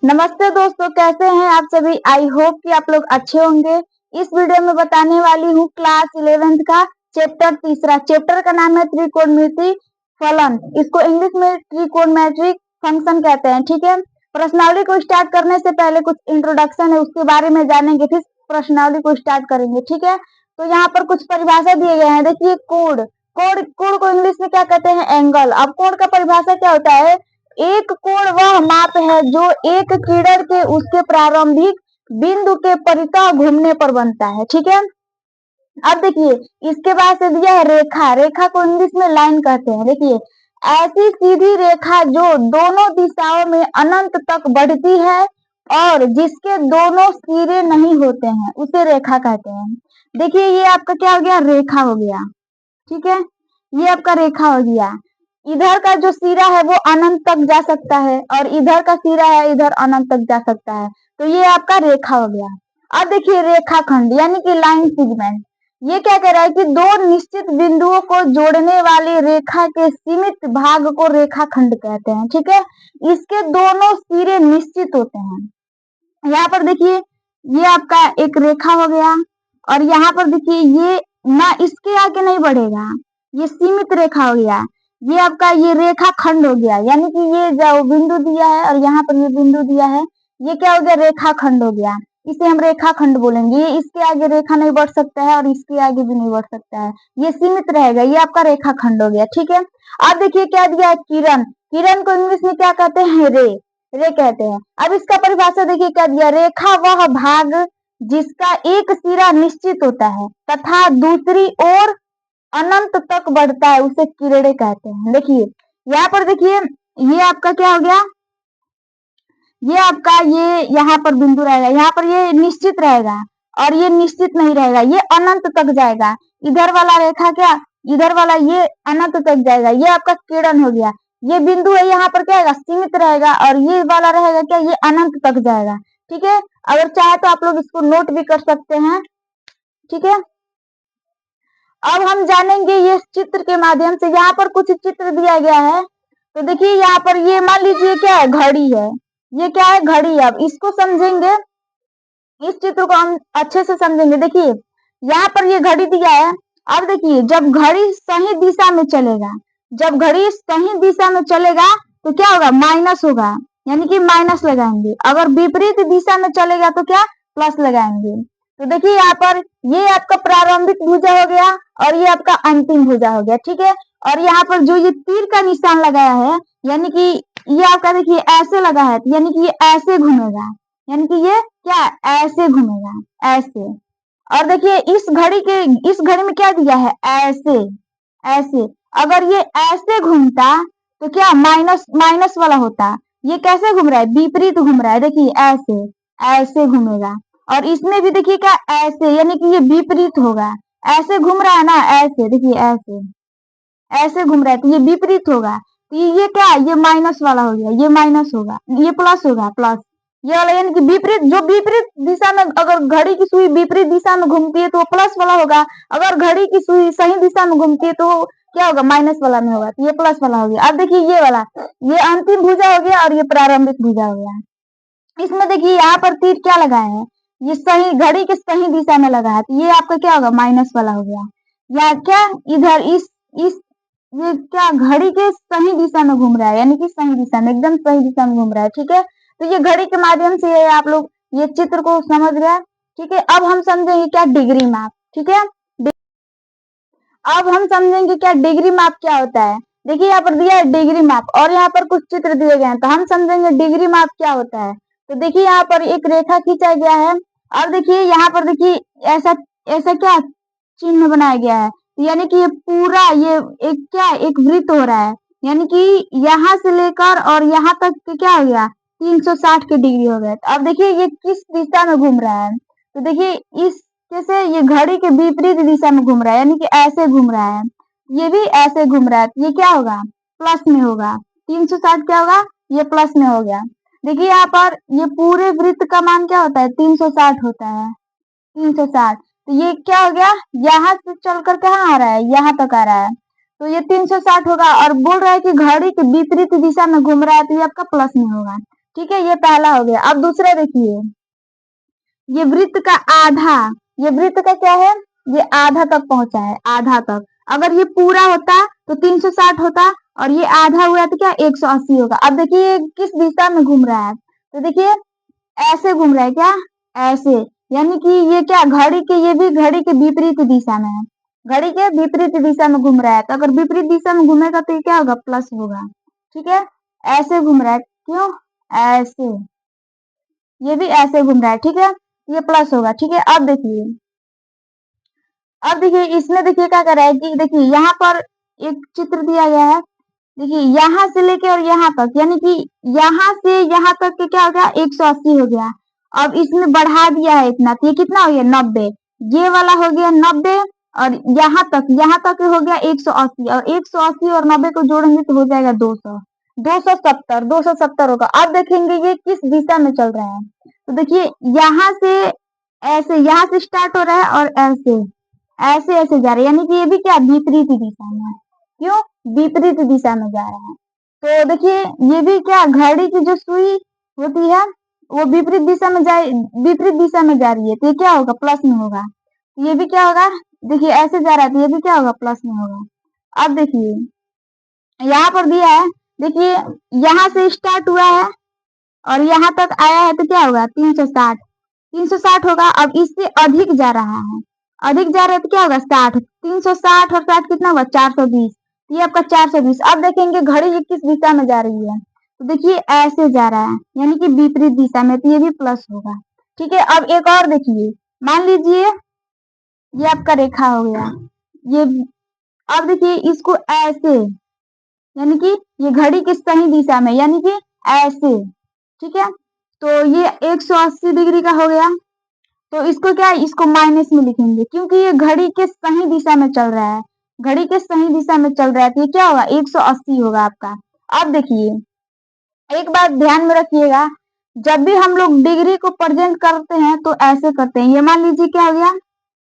नमस्ते दोस्तों, कैसे हैं आप सभी। आई होप कि आप लोग अच्छे होंगे। इस वीडियो में बताने वाली हूँ क्लास 11th का चैप्टर तीसरा। चैप्टर का नाम है त्रिकोणमिति फलन। इसको इंग्लिश में त्रिकोणमेट्रिक फंक्शन कहते हैं। ठीक है, प्रश्नावली को स्टार्ट करने से पहले कुछ इंट्रोडक्शन है, उसके बारे में जानेंगे, फिर प्रश्नावली को स्टार्ट करेंगे। ठीक है, तो यहाँ पर कुछ परिभाषा दिए गए हैं। देखिए, कोण कोण कोण को इंग्लिश में क्या कहते हैं? एंगल। अब कोण का परिभाषा क्या होता है? एक कोण वह माप है जो एक किरण के उसके प्रारंभिक बिंदु के परितः घूमने पर बनता है। ठीक है, अब देखिए इसके बाद से दिया है रेखा। रेखा को इंग्लिश में लाइन कहते हैं। देखिए, ऐसी सीधी रेखा जो दोनों दिशाओं में अनंत तक बढ़ती है और जिसके दोनों सिरे नहीं होते हैं उसे रेखा कहते हैं। देखिए, ये आपका क्या हो गया? रेखा हो गया। ठीक है, ये आपका रेखा हो गया। इधर का जो सिरा है वो अनंत तक जा सकता है और इधर का सिरा है इधर अनंत तक जा सकता है, तो ये आपका रेखा हो गया। अब देखिए रेखाखंड यानी कि लाइन सेगमेंट। ये क्या कह रहा है कि दो निश्चित बिंदुओं को जोड़ने वाली रेखा के सीमित भाग को रेखाखंड कहते हैं। ठीक है, इसके दोनों सिरे निश्चित होते हैं। यहाँ पर देखिए ये आपका एक रेखा हो गया और यहाँ पर देखिए ये ना इसके आगे नहीं बढ़ेगा, ये सीमित रेखा हो गया। ये आपका ये रेखा खंड हो गया, यानी कि ये जो बिंदु दिया है और यहाँ पर ये बिंदु दिया है, ये क्या हो गया? रेखा खंड हो गया। इसे हम रेखा खंड बोलेंगे। ये इसके आगे रेखा नहीं बढ़ सकता है और इसके आगे भी नहीं बढ़ सकता है, ये सीमित रहेगा। ये आपका रेखा खंड हो गया। ठीक है, अब देखिए क्या दिया है? किरण। किरण को इंग्लिश में क्या कहते हैं? रे कहते हैं। अब इसका परिभाषा देखिए क्या दिया? रेखा वह भाग जिसका एक सिरा निश्चित होता है तथा दूसरी ओर अनंत तक बढ़ता है उसे किरणें कहते हैं। देखिए यहाँ पर देखिए ये आपका क्या हो गया? ये आपका ये यहाँ पर बिंदु रहेगा, यहाँ पर ये निश्चित रहेगा और ये निश्चित नहीं रहेगा, ये अनंत तक जाएगा। इधर वाला रेखा क्या? इधर वाला ये अनंत तक जाएगा, ये आपका किरण हो गया। ये बिंदु है यहाँ पर क्या है? सीमित रहेगा और ये वाला रहेगा क्या? ये अनंत तक जाएगा। ठीक है, अगर चाहे तो आप लोग इसको नोट भी कर सकते हैं। ठीक है, अब हम जानेंगे ये चित्र के माध्यम से। यहाँ पर कुछ चित्र दिया गया है, तो देखिए यहाँ पर ये मान लीजिए क्या है? घड़ी है। ये क्या है? घड़ी। अब इसको समझेंगे, इस चित्र को हम अच्छे से समझेंगे। देखिए यहाँ पर ये घड़ी दिया है। अब देखिए जब घड़ी सही दिशा में चलेगा, जब घड़ी सही दिशा में चलेगा तो क्या होगा? माइनस होगा, यानी कि माइनस लगाएंगे। अगर विपरीत दिशा में चलेगा तो क्या? प्लस लगाएंगे। तो देखिए यहाँ पर ये आपका प्रारंभिक भुजा हो गया और ये आपका अंतिम भुजा हो गया। ठीक है, और यहाँ पर जो ये तीर का निशान लगाया है, यानी कि ये आपका देखिए ऐसे लगा है, यानी कि ये ऐसे घूमेगा, यानी कि ये क्या? ऐसे घूमेगा, ऐसे। और देखिए इस घड़ी में क्या दिया है? ऐसे ऐसे। अगर ये ऐसे घूमता तो क्या? माइनस माइनस वाला होता। ये कैसे घूम रहा है? विपरीत घूम रहा है। देखिए ऐसे ऐसे घूमेगा। और इसमें भी देखिए क्या? ऐसे, यानी कि ये विपरीत होगा। ऐसे घूम रहा है ना, ऐसे देखिए ऐसे ऐसे घूम रहा है तो ये विपरीत होगा। तो ये क्या? ये माइनस वाला हो गया, ये माइनस होगा, ये प्लस होगा, प्लस। ये वाला यानी कि विपरीत, जो विपरीत दिशा में, अगर घड़ी की सुई विपरीत दिशा में घूमती है तो वो प्लस वाला होगा। अगर घड़ी की सुई सही दिशा में घूमती है तो क्या होगा? माइनस वाला में होगा, तो ये प्लस वाला हो गया। अब देखिए ये वाला, ये अंतिम भुजा हो गया और ये प्रारंभिक भुजा हो गया। इसमें देखिए यहाँ पर तीर क्या लगाया है? ये सही घड़ी के सही दिशा में लगा है, तो ये आपका क्या होगा? माइनस वाला हो गया। या क्या? इधर इस ये क्या? घड़ी के सही दिशा में घूम रहा है, यानी कि सही दिशा में, एकदम सही दिशा में घूम रहा है। ठीक है, तो ये घड़ी के माध्यम से आप लोग ये चित्र को समझ गए। ठीक है, अब हम समझेंगे क्या? डिग्री माप। ठीक है, अब हम समझेंगे क्या डिग्री माप क्या होता है। देखिए यहाँ पर दिया है डिग्री माप और यहाँ पर कुछ चित्र दिए गए हैं, तो हम समझेंगे डिग्री माप क्या होता है। तो देखिए यहाँ पर एक रेखा खींचा गया है। अब देखिए यहाँ पर देखिए ऐसा ऐसा क्या चिन्ह बनाया गया है, यानी कि ये पूरा ये एक क्या? एक वृत्त हो रहा है, यानी कि यहाँ से लेकर और यहाँ तक के क्या हो गया? 360 के डिग्री हो गया। तो अब देखिए ये किस दिशा में घूम रहा है? तो देखिए इस जैसे ये घड़ी के विपरीत दिशा में घूम रहा है, यानी कि ऐसे घूम रहा है, ये भी ऐसे घूम रहा है, तो ये क्या होगा? प्लस में होगा। 360 क्या होगा? ये प्लस में हो गया। देखिए यहाँ पर ये पूरे वृत्त का मान क्या होता है? 360 होता है, 360। तो ये क्या हो गया? यहाँ से चलकर कहाँ आ रहा है? यहाँ तक आ रहा है, तो ये 360 होगा। और बोल रहा है कि घड़ी के विपरीत दिशा में घूम रहा है, तो ये आपका प्लस में होगा। ठीक है, ये पहला हो गया। अब दूसरा देखिए, ये वृत्त का आधा, ये वृत्त का क्या है, ये आधा तक पहुंचा है, आधा तक। अगर ये पूरा होता तो 360 होता, और ये आधा हुआ तो क्या 180 होगा। अब देखिए ये किस दिशा में घूम रहा है, तो देखिए ऐसे घूम रहा है, क्या ऐसे, यानी कि ये क्या घड़ी के, ये भी घड़ी के विपरीत दिशा में है, घड़ी के विपरीत दिशा में घूम रहा है। तो अगर विपरीत दिशा में घूमेगा तो ये क्या होगा, प्लस होगा। ठीक है, ऐसे घूम रहा है, क्यों ऐसे, ये भी ऐसे घूम रहा है। ठीक है, ये प्लस होगा। ठीक है, अब देखिए इसमें देखिए क्या कर रहा है कि देखिए यहाँ पर एक चित्र दिया गया है, देखिए यहाँ से लेके और यहाँ तक, यानी कि यहाँ से यहाँ तक के क्या हो गया 180 हो गया। अब इसमें बढ़ा दिया है इतना, तो ये कितना हो गया 90, ये वाला हो गया 90, और यहाँ तक हो गया 180, और 180 और 90 को जोड़ेंगे तो हो जाएगा 200, 270, 270 होगा। अब देखेंगे ये किस दिशा में चल रहा है, तो देखिए यहाँ से ऐसे, यहाँ से स्टार्ट हो रहा है और ऐसे ऐसे ऐसे जा रहा है, यानी कि ये भी क्या विपरीत दिशा में है, क्यों विपरीत दिशा में जा रहा है। तो देखिए ये भी क्या घड़ी की जो सुई होती है वो विपरीत दिशा में विपरीत दिशा में जा रही है, तो ये क्या होगा प्लस में होगा। ये भी क्या होगा, देखिए ऐसे जा रहा है तो ये भी क्या होगा प्लस में होगा। अब देखिए यहाँ पर दिया है, देखिए यहाँ से स्टार्ट हुआ है और यहाँ तक आया है तो क्या होगा 360, 360 होगा। अब इससे अधिक जा रहा है, अधिक जा रहा है तो क्या होगा 60, 360 और 60 कितना हुआ 420, ये आपका 420। अब देखेंगे घड़ी ये किस दिशा में जा रही है, तो देखिए ऐसे जा रहा है, यानी कि विपरीत दिशा में, तो ये भी प्लस होगा। ठीक है, अब एक और देखिए, मान लीजिए ये आपका रेखा हो गया, ये, अब देखिए इसको ऐसे, यानी कि ये घड़ी की सही दिशा में, यानी कि ऐसे। ठीक है, तो ये 180 डिग्री का हो गया, तो इसको क्या है, इसको माइनस में लिखेंगे, क्योंकि ये घड़ी के सही दिशा में चल रहा है, घड़ी के सही दिशा में चल रहा है, तो ये क्या होगा 180 होगा आपका। अब देखिए एक बात ध्यान में रखिएगा, जब भी हम लोग डिग्री को प्रेजेंट करते हैं तो ऐसे करते हैं। ये मान लीजिए क्या हो गया,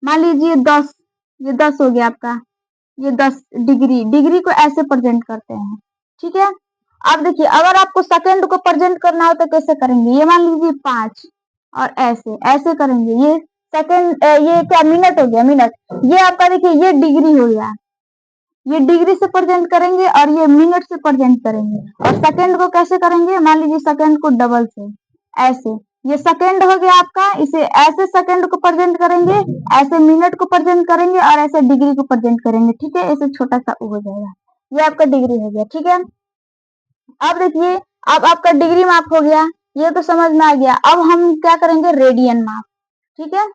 मान लीजिए 10, ये 10 हो गया आपका, ये 10 डिग्री, डिग्री को ऐसे प्रेजेंट करते हैं। ठीक है, अब देखिए अगर आपको सेकंड को प्रेजेंट करना हो तो कैसे करेंगे, ये मान लीजिए 5, और ऐसे ऐसे करेंगे, ये सेकंड, ये क्या मिनट हो गया, मिनट, ये आपका देखिए ये डिग्री हो गया, ये डिग्री से प्रेजेंट करेंगे और ये मिनट से प्रेजेंट करेंगे। और सेकंड को कैसे करेंगे, मान लीजिए सेकंड को डबल से, ऐसे, ये सेकंड हो गया आपका, इसे ऐसे सेकंड को प्रेजेंट करेंगे, ऐसे मिनट को प्रेजेंट करेंगे और ऐसे डिग्री को प्रेजेंट करेंगे। ठीक है, ऐसे छोटा सा हो जाएगा, ये आपका डिग्री हो गया। ठीक है, अब देखिए अब आपका डिग्री माप हो गया, ये तो समझ में आ गया। अब हम क्या करेंगे, रेडियन माप। ठीक है,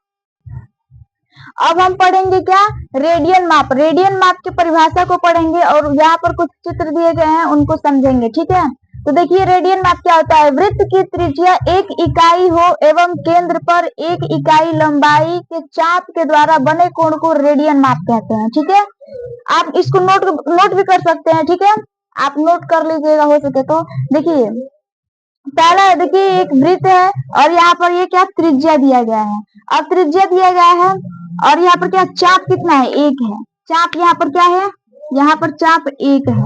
अब हम पढ़ेंगे क्या, रेडियन माप, रेडियन माप की परिभाषा को पढ़ेंगे और यहाँ पर कुछ चित्र दिए गए हैं उनको समझेंगे। ठीक है, तो देखिए रेडियन माप क्या होता है, वृत्त की त्रिज्या 1 इकाई हो एवं केंद्र पर 1 इकाई लंबाई के चाप के द्वारा बने कोण को रेडियन माप कहते हैं। ठीक है, आप इसको नोट भी कर सकते हैं। ठीक है, आप नोट कर लीजिएगा हो सके तो। देखिए पहला देखिए एक वृत्त है और यहाँ पर ये क्या त्रिज्या दिया गया है, अब त्रिज्या दिया गया है और यहाँ पर क्या चाप कितना है 1 है, चाप यहाँ पर क्या है, यहाँ पर चाप 1 है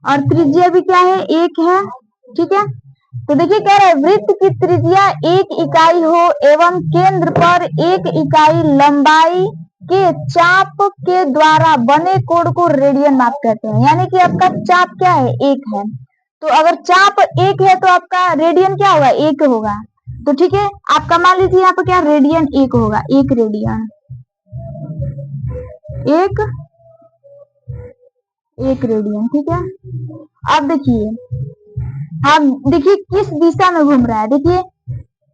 और त्रिज्या भी क्या है 1 है। ठीक है, तो देखिए कह रहे हैं वृत्त की त्रिज्या 1 इकाई हो एवं केंद्र पर 1 इकाई लंबाई के चाप के द्वारा बने कोण को रेडियन माप कहते हैं। यानी कि आपका चाप क्या है 1 है, तो अगर चाप 1 है तो आपका रेडियन क्या होगा 1 होगा। तो ठीक है, आपका मान लीजिए यहाँ पर क्या रेडियन 1 होगा, 1 रेडियन, एक एक रेडियन। ठीक है, अब देखिए, आप देखिए किस दिशा में घूम रहा है, देखिए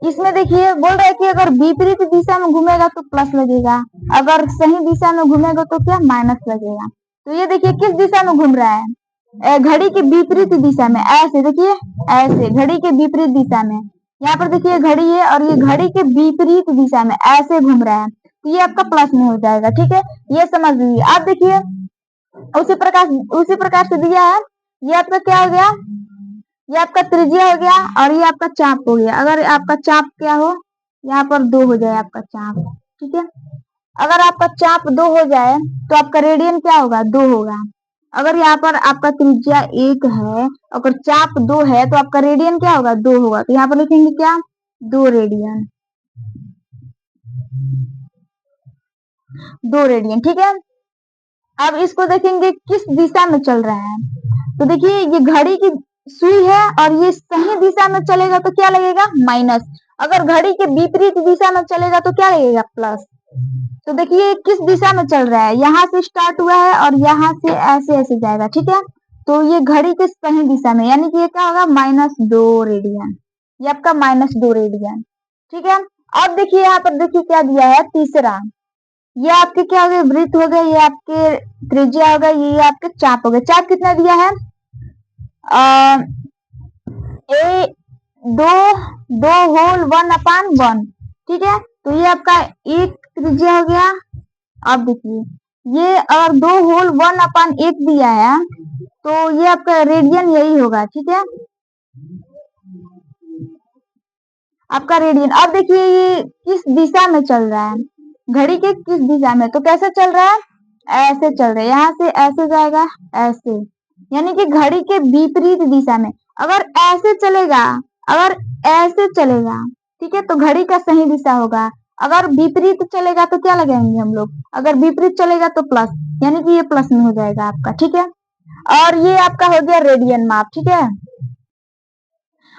इसमें देखिए बोल रहा है कि अगर विपरीत दिशा में घूमेगा तो प्लस लगेगा, अगर सही दिशा में घूमेगा तो क्या माइनस लगेगा। तो ये देखिए किस दिशा में घूम रहा है, घड़ी के विपरीत दिशा में, ऐसे देखिए, ऐसे घड़ी के विपरीत दिशा में, यहाँ पर देखिए घड़ी है और ये घड़ी के विपरीत दिशा में ऐसे घूम रहा है, तो ये आपका प्लस में हो जाएगा। ठीक है, ये समझ लीजिए। आप देखिए उसी प्रकार से दिया है, ये आपका क्या हो गया, ये आपका त्रिज्या हो गया और ये आपका चाप हो गया। अगर आपका चाप क्या हो, यहाँ पर 2 हो जाए आपका चाप। ठीक है, अगर आपका चाप 2 हो जाए तो आपका रेडियन क्या होगा 2 होगा। अगर यहाँ पर आपका त्रिज्या 1 है, अगर चाप 2 है तो आपका रेडियन क्या होगा? 2 होगा। तो यहाँ पर लिखेंगे क्या? 2 रेडियन, 2 रेडियन, ठीक है। अब इसको देखेंगे किस दिशा में चल रहा है। तो देखिए ये घड़ी की सुई है और ये सही दिशा में चलेगा तो क्या लगेगा? माइनस। अगर घड़ी के विपरीत दिशा में चलेगा तो क्या लगेगा? प्लस। तो देखिए किस दिशा में चल रहा है, यहाँ से स्टार्ट हुआ है और यहाँ से ऐसे ऐसे जाएगा, ठीक है। तो ये घड़ी के सही दिशा में, यानी कि ये क्या होगा? -2 रेडियन। ये आपका -2 रेडियन, ठीक है। अब देखिए यहाँ पर देखिए क्या दिया है तीसरा। ये आपके क्या हो गए? वृत्त हो गए, ये आपके त्रिज्या हो गए, ये आपके चाप हो गए। चाप कितना दिया है? ए 2 होल 1/1, ठीक है। तो ये आपका एक त्रिज्या हो गया। अब देखिए ये अगर 2 होल 1/1 दिया है तो ये आपका रेडियन यही होगा, ठीक है, आपका रेडियन। अब देखिए ये किस दिशा में चल रहा है, घड़ी के किस दिशा में? तो कैसे चल रहा है? ऐसे चल रहा है, यहाँ से ऐसे जाएगा, ऐसे, यानी कि घड़ी के विपरीत दिशा में। अगर ऐसे चलेगा, अगर ऐसे चलेगा, ठीक है, तो घड़ी का सही दिशा होगा। अगर विपरीत चलेगा तो क्या लगाएंगे हम लोग? अगर विपरीत चलेगा तो प्लस, यानी कि ये प्लस में हो जाएगा आपका, ठीक है। और ये आपका हो गया रेडियन माप, ठीक है।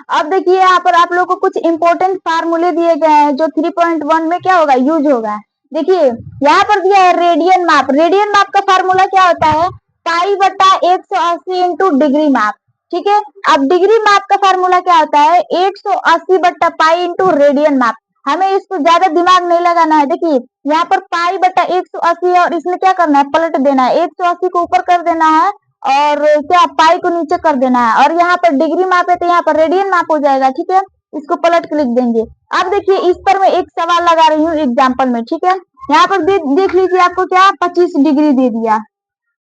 अब देखिए यहाँ पर आप लोगों को कुछ इंपॉर्टेंट फार्मूले दिए गए हैं जो 3.1 में क्या होगा? यूज होगा। देखिए यहाँ पर दिया है रेडियन माप। रेडियन माप का फार्मूला क्या होता है? पाई बटा 180 इंटू डिग्री माप, ठीक है। अब डिग्री माप का फार्मूला क्या होता है? 180 बट्टा पाई इंटू रेडियन माप। हमें इसको ज्यादा दिमाग नहीं लगाना है। देखिए यहाँ पर पाई बटा 180 है और इसमें क्या करना है? पलट देना है, 180 को ऊपर कर देना है और क्या पाई को नीचे कर देना है। और यहाँ पर डिग्री माप है तो यहाँ पर रेडियन माप हो जाएगा, ठीक है। इसको पलट के लिख देंगे। अब देखिए इस पर मैं एक सवाल लगा रही हूँ एग्जाम्पल में, ठीक है। यहाँ पर देख लीजिए आपको क्या 25 डिग्री दे दिया,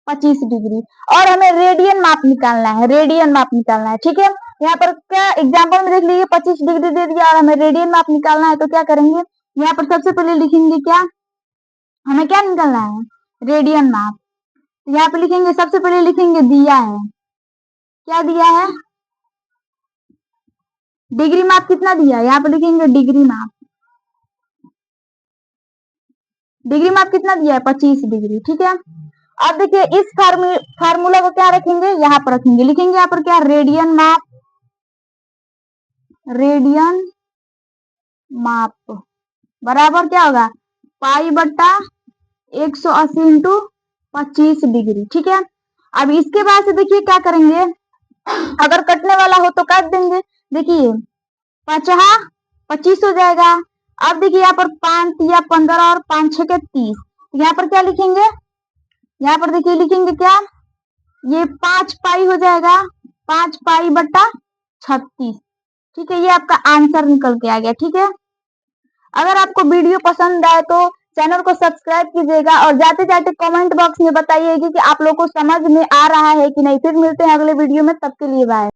25 डिग्री, और हमें रेडियन माप निकालना है, रेडियन माप निकालना है, ठीक है। यहाँ पर क्या एग्जाम्पल में देख लीजिए 25 डिग्री दे दिया और हमें रेडियन माप निकालना है, तो क्या करेंगे? यहाँ पर सबसे पहले लिखेंगे क्या? हमें क्या निकालना है? रेडियन माप। यहाँ पे लिखेंगे, सबसे पहले लिखेंगे दिया है, क्या दिया है? डिग्री माप कितना दिया है? यहाँ पे लिखेंगे डिग्री माप। डिग्री माप कितना दिया है? 25 डिग्री, ठीक है। अब देखिए इस फार्मूला को क्या रखेंगे? यहाँ पर रखेंगे, लिखेंगे यहाँ पर क्या? रेडियन माप, रेडियन माप बराबर क्या होगा? पाई बट्टा 180 इंटू 25 डिग्री, ठीक है। अब इसके बाद से देखिए क्या करेंगे, अगर कटने वाला हो तो काट देंगे। देखिए 5 25 हो जाएगा। अब देखिए यहाँ पर 5 या 15 और 5 6 के 30, यहाँ पर क्या लिखेंगे? यहाँ पर देखिए लिखेंगे क्या? ये 5 पाई हो जाएगा, 5 पाई बट्टा 36, ठीक है। ये आपका आंसर निकल के आ गया, ठीक है। अगर आपको वीडियो पसंद आए तो चैनल को सब्सक्राइब कीजिएगा और जाते जाते कमेंट बॉक्स में बताइएगा कि आप लोग को समझ में आ रहा है कि नहीं। फिर मिलते हैं अगले वीडियो में, तब के लिए बाय।